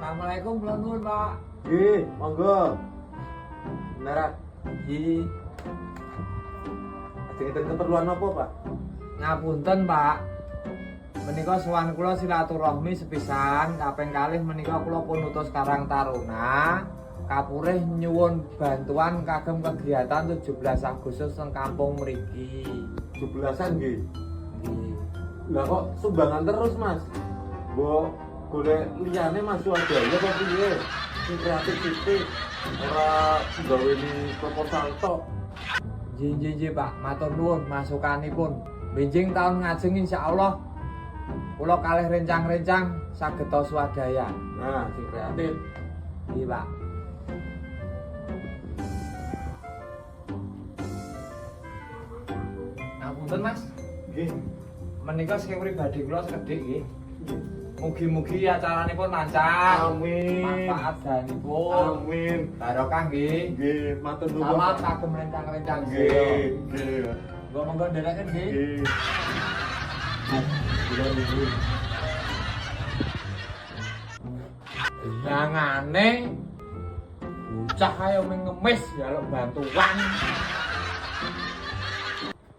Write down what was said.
Assalamualaikum, kula nuwun, Pak. Nggih, monggo. Beneran. Nggih. Ajeng enten keperluan apa, Pak? Ngapunten, Pak. Menika sowan kula silaturahmi sepisan kaping kalih menika kula pun utus Karang Taruna kapurih nyuwun bantuan kagem kegiatan 17 Agustus teng kampung mriki. 17-an nggih. Nggih. Lah kok sumbangan terus, Mas? Mbok golek liyane Mas Swadaya apa piye? Sing kreatif sithik ora gaweni proposal tok. Nggih, Pak. Matur nuwun masukanipun. Benjing taun ngajeng insyaallah kula kalih rencang-rencang sageta swadaya. Nah, sing kreatif. Nggih, Pak. Ngapunten, Mas. Nggih. Menika sing pribadi kula sekedhik nggih. Mugi-mugi acaranipun lancar. Amin. Manfaat danipun. Amin. Barokah nggih. Nggih, matur nuwun. Salam kagem rencang-rencang Nggih, nggih. Monggo ndereken nggih. Nggih. Kula nuwun. Bilangane bocah ayo mengemis jaluk bantuan.